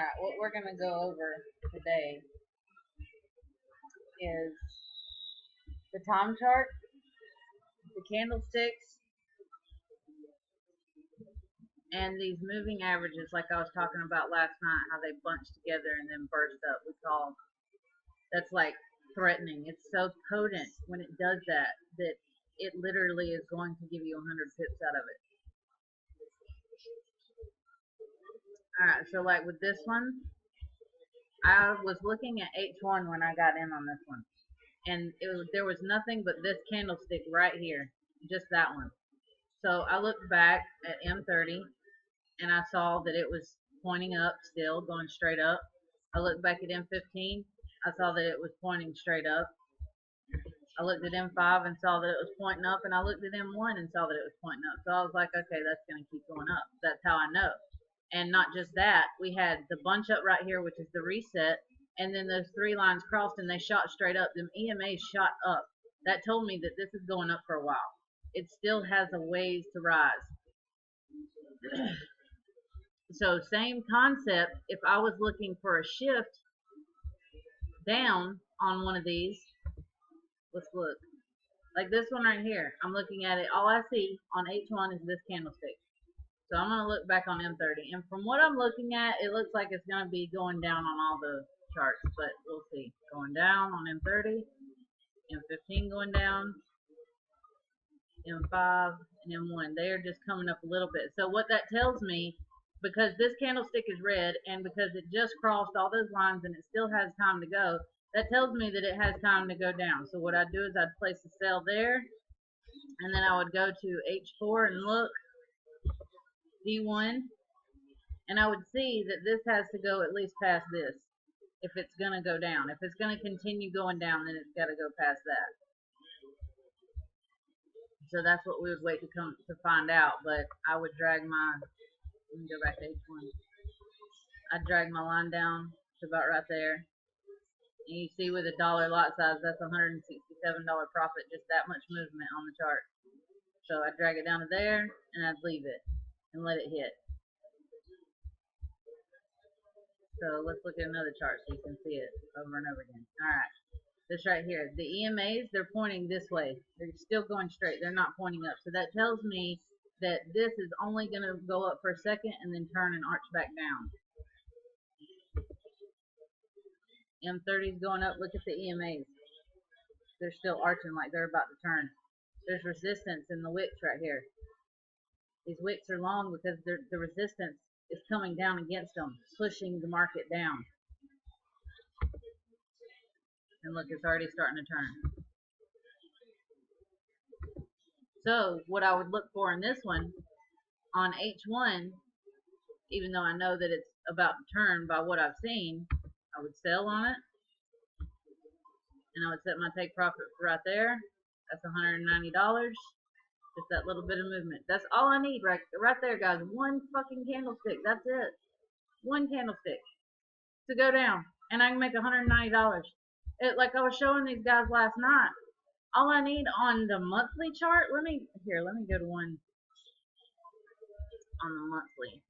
Alright, what we're going to go over today is the time chart, the candlesticks, and these moving averages like I was talking about last night, how they bunch together and then burst up. That's like threatening. It's so potent when it does that it literally is going to give you 100 pips out of it. Alright, so like with this one, I was looking at H1 when I got in on this one. And there was nothing but this candlestick right here. Just that one. So I looked back at M30 and I saw that it was pointing up still, going straight up. I looked back at M15. I saw that it was pointing straight up. I looked at M5 and saw that it was pointing up. And I looked at M1 and saw that it was pointing up. So I was like, okay, that's going to keep going up. That's how I know. And not just that, we had the bunch up right here, which is the reset, and then those three lines crossed and they shot straight up. Them EMAs shot up. That told me that this is going up for a while. It still has a ways to rise. So same concept, if I was looking for a shift down on one of these, let's look. Like this one right here, I'm looking at it, all I see on H1 is this candlestick. So I'm going to look back on M30. And from what I'm looking at, it looks like it's going to be going down on all the charts. But we'll see. Going down on M30. M15 going down. M5 and M1. They are just coming up a little bit. So what that tells me, because this candlestick is red and because it just crossed all those lines and it still has time to go, that tells me that it has time to go down. So what I'd do is I'd place a sell there. And then I would go to H4 and look. D1, and I would see that this has to go at least past this if it's going to go down. If it's going to continue going down, then it's got to go past that. So that's what we would wait to find out. But I would drag my, let me go back to H1. I'd drag my line down to about right there. And you see with a dollar lot size, that's $167 profit, just that much movement on the chart. So I'd drag it down to there, and I'd leave it and let it hit. So let's look at another chart so you can see it over and over again. Alright, this right here, the EMAs, they're pointing this way. They're still going straight. They're not pointing up. So that tells me that this is only going to go up for a second and then turn and arch back down. M30 is going up. Look at the EMAs. They're still arching like they're about to turn. There's resistance in the wicks right here. These wicks are long because the resistance is coming down against them, pushing the market down. And look, it's already starting to turn. So what I would look for in this one, on H1, even though I know that it's about to turn by what I've seen, I would sell on it. And I would set my take profit right there. That's $190. Just that little bit of movement. That's all I need right there, guys. One fucking candlestick. That's it. One candlestick to go down. And I can make $190. Like I was showing these guys last night. All I need on the monthly chart, let me go to one on the monthly.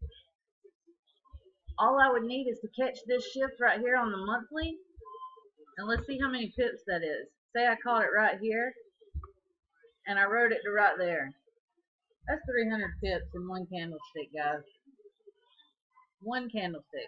All I would need is to catch this shift right here on the monthly. And let's see how many pips that is. Say I caught it right here. And I wrote it to right there. That's 300 pips in one candlestick, guys. One candlestick.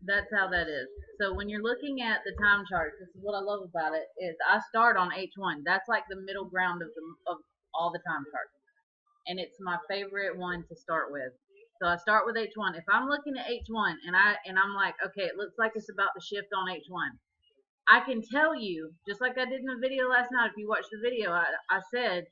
That's how that is. So when you're looking at the time chart, this is what I love about it, is I start on H1. That's like the middle ground of all the time charts. And it's my favorite one to start with. So I start with H1. If I'm looking at H1 and I'm like, okay, it looks like it's about to shift on H1. I can tell you, just like I did in the video last night, if you watched the video, I said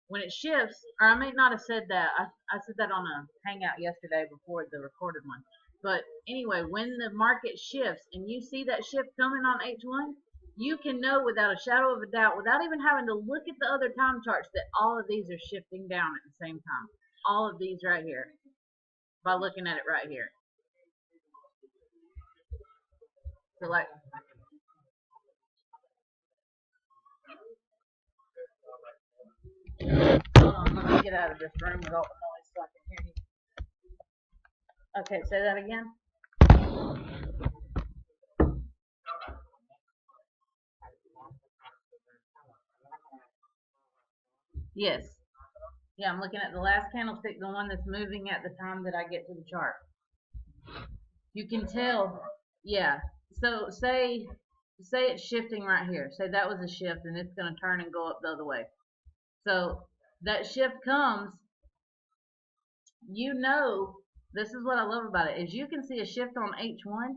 when it shifts, or I may not have said that. I said that on a hangout yesterday before the recorded one. But anyway, when the market shifts and you see that shift coming on H1, you can know without a shadow of a doubt, without even having to look at the other time charts, that all of these are shifting down at the same time. All of these right here. By looking at it right here. So like, hold on, let me get out of this room with all the noise. Okay, say that again. Yes. Yeah, I'm looking at the last candlestick, the one that's moving at the time that I get to the chart. You can tell. Yeah. So say it's shifting right here. Say that was a shift and it's going to turn and go up the other way. So that shift comes, you know, this is what I love about it, is you can see a shift on H1,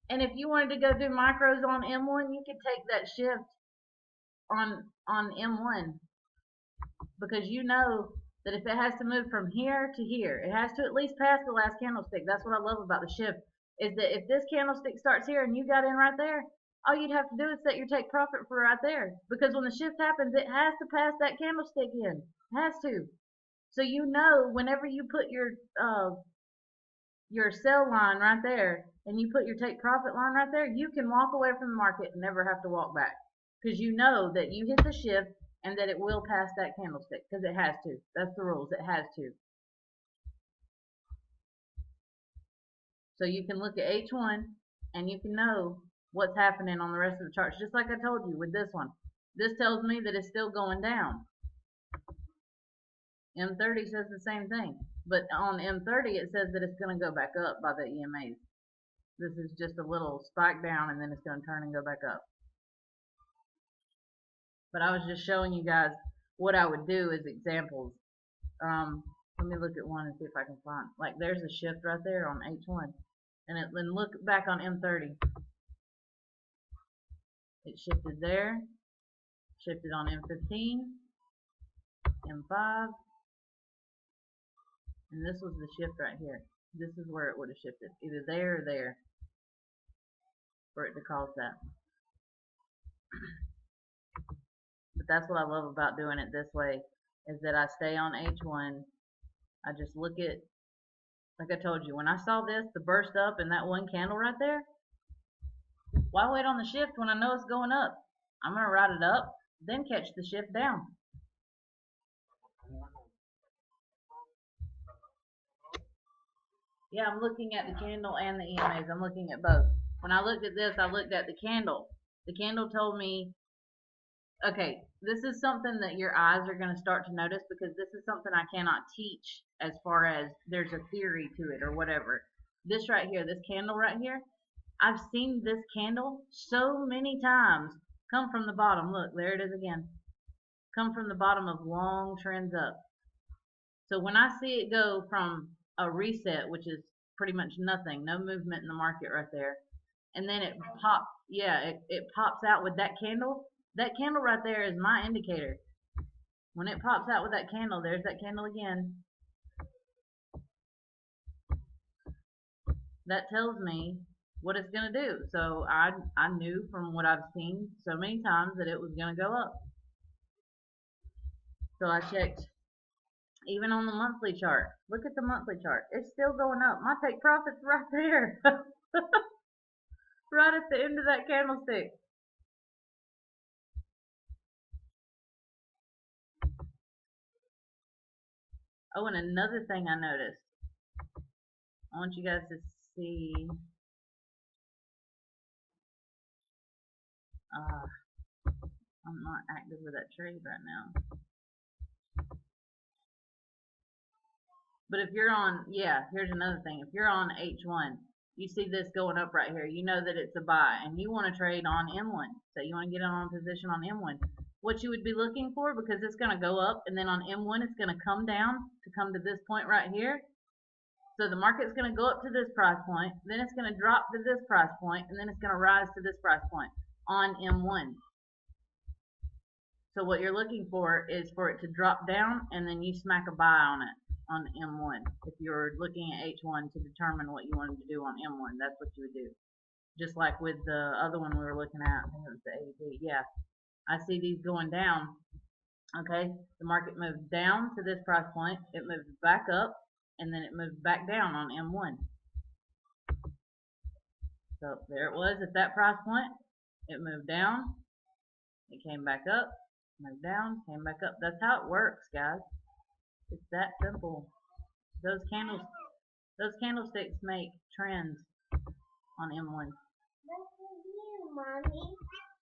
and if you wanted to go do micros on M1, you could take that shift on M1, because you know that if it has to move from here to here, it has to at least pass the last candlestick. That's what I love about the shift, is that if this candlestick starts here and you got in right there, all you'd have to do is set your take profit for right there, because when the shift happens, it has to pass that candlestick in. It has to. So you know, whenever you put your sell line right there and you put your take profit line right there, you can walk away from the market and never have to walk back, because you know that you hit the shift and that it will pass that candlestick, because it has to. That's the rules. It has to. So you can look at H1 and you can know what's happening on the rest of the charts, just like I told you with this one. This tells me that it's still going down. M30 says the same thing, but on M30 it says that it's going to go back up by the EMAs. This is just a little spike down and then it's going to turn and go back up. But I was just showing you guys what I would do as examples. Let me look at one and see if I can find, like, there's a shift right there on H1, and then look back on M30. It shifted there, shifted on M15, M5, and this was the shift right here. This is where it would have shifted, either there or there, for it to cause that. But that's what I love about doing it this way, is that I stay on H1. I just look at, like I told you, when I saw this, the burst up in that one candle right there, why wait on the shift when I know it's going up? I'm going to ride it up, then catch the shift down. Yeah, I'm looking at the candle and the EMAs. I'm looking at both. When I looked at this, I looked at the candle. The candle told me, okay, this is something that your eyes are going to start to notice, because this is something I cannot teach as far as there's a theory to it or whatever. This right here, this candle right here, I've seen this candle so many times come from the bottom. Look, there it is again. Come from the bottom of long trends up. So when I see it go from a reset, which is pretty much nothing, no movement in the market right there, and then it pops, yeah, it pops out with that candle. That candle right there is my indicator. When it pops out with that candle, there's that candle again. That tells me what it's going to do. So I knew from what I've seen so many times that it was going to go up. So I checked even on the monthly chart. Look at the monthly chart. It's still going up. My take profit's right there. Right at the end of that candlestick. Oh, and another thing I noticed. I want you guys to see. I'm not active with that trade right now. But if you're on, yeah, here's another thing. If you're on H1, you see this going up right here. You know that it's a buy, and you want to trade on M1. So you want to get on a position on M1. What you would be looking for, because it's going to go up, and then on M1 it's going to come down to come to this point right here. So the market's going to go up to this price point, then it's going to drop to this price point, and then it's going to rise to this price point on M1. So what you're looking for is for it to drop down, and then you smack a buy on it on M1. If you're looking at H1 to determine what you wanted to do on M1, that's what you would do. Just like with the other one we were looking at, I think it was the ADP. Yeah, I see these going down. Okay, the market moved down to this price point, it moved back up, and then it moved back down on M1. So there it was at that price point. It moved down, it came back up, moved down, came back up. That's how it works, guys. It's that simple. Those candles, Those candlesticks make trends on M1. Mommy.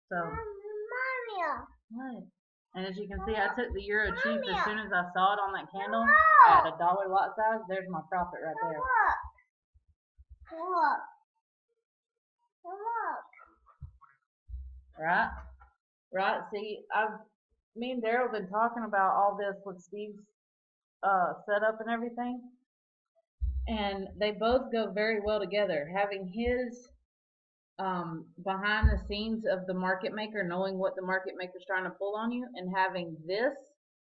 So, Mommy. what? And as you can see, I took the Euro cheap as soon as I saw it on that candle Look. at a dollar lot size. There's my profit right there. Look. Look. Right? Right? See, me and Daryl have been talking about all this with Steve's setup and everything. And they both go very well together. Having his behind the scenes of the market maker, knowing what the market maker's trying to pull on you, and having this,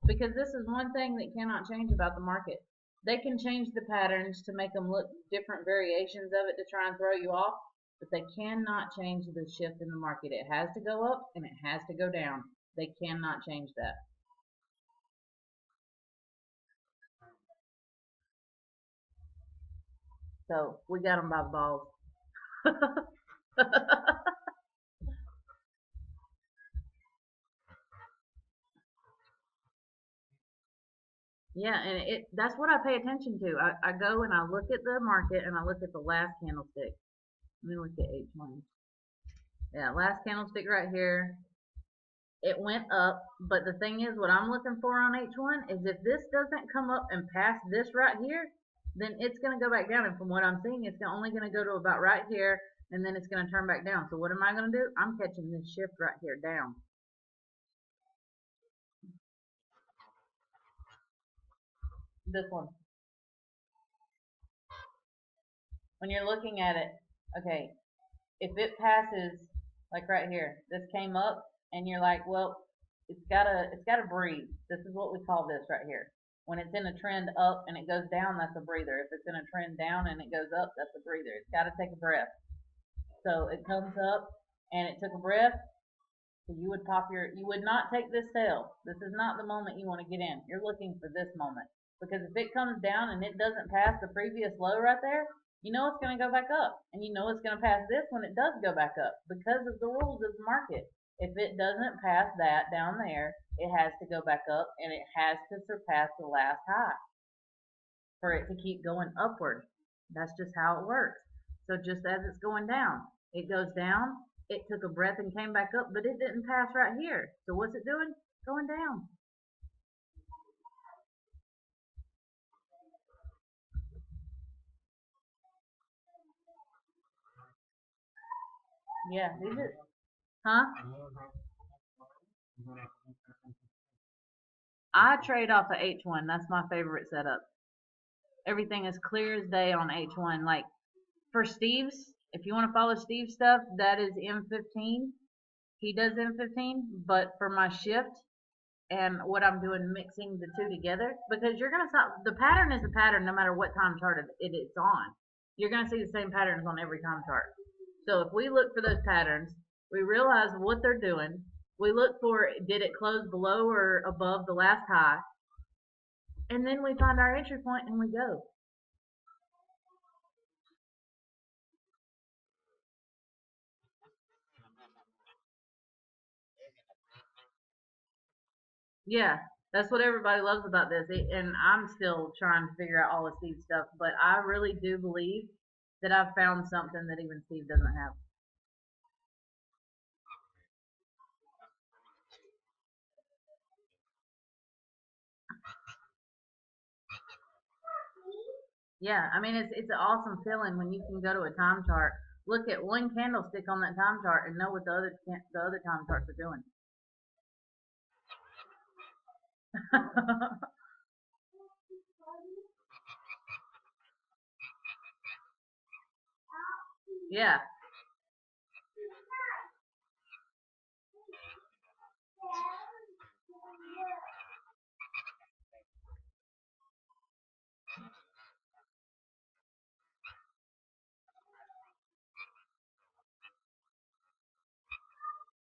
because this is one thing that cannot change about the market. They can change the patterns to make them look different variations of it to try and throw you off, but they cannot change the shift in the market. It has to go up and it has to go down. They cannot change that. So we got them by the balls. Yeah, and that's what I pay attention to. I go and I look at the market and I look at the last candlestick. Let me look at H1. Yeah, last candlestick right here. It went up, but the thing is, what I'm looking for on H1 is if this doesn't come up and pass this right here, then it's going to go back down. And from what I'm seeing, it's only going to go to about right here, and then it's going to turn back down. So what am I going to do? I'm catching this shift right here down. This one. When you're looking at it, okay, if it passes, like right here, this came up, and you're like, well, it's gotta breathe. This is what we call this right here. When it's in a trend up and it goes down, that's a breather. If it's in a trend down and it goes up, that's a breather. It's got to take a breath. So it comes up and it took a breath. So you would not take this sell. This is not the moment you want to get in. You're looking for this moment. Because if it comes down and it doesn't pass the previous low right there, you know it's going to go back up. And you know it's going to pass this when it does go back up because of the rules of the market. If it doesn't pass that down there, it has to go back up and it has to surpass the last high for it to keep going upward. That's just how it works. So just as it's going down, it goes down, it took a breath and came back up, but it didn't pass right here. So what's it doing? Going down. Yeah, these are, huh? I trade off of H1. That's my favorite setup. Everything is clear as day on H1. Like for Steve's, if you want to follow Steve's stuff, that is M15. He does M15, but for my shift and what I'm doing, mixing the two together, because you're gonna stop. The pattern is the pattern, no matter what time chart it's on. You're gonna see the same patterns on every time chart. So if we look for those patterns, we realize what they're doing. We look for did it close below or above the last high, and then we find our entry point and we go. Yeah, that's what everybody loves about this. And I'm still trying to figure out all of Steve's stuff, but I really do believe that I've found something that even Steve doesn't have. Yeah, I mean it's an awesome feeling when you can go to a time chart, look at one candlestick on that time chart, and know what the other time charts are doing. Yeah,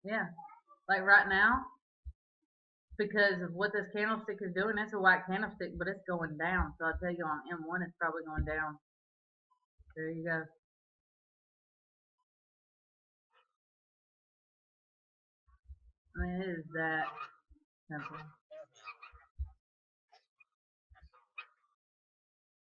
yeah. Like right now, because of what this candlestick is doing, it's a white candlestick, but it's going down. So I'll tell you on M1, it's probably going down. There you go. I mean, it is that simple.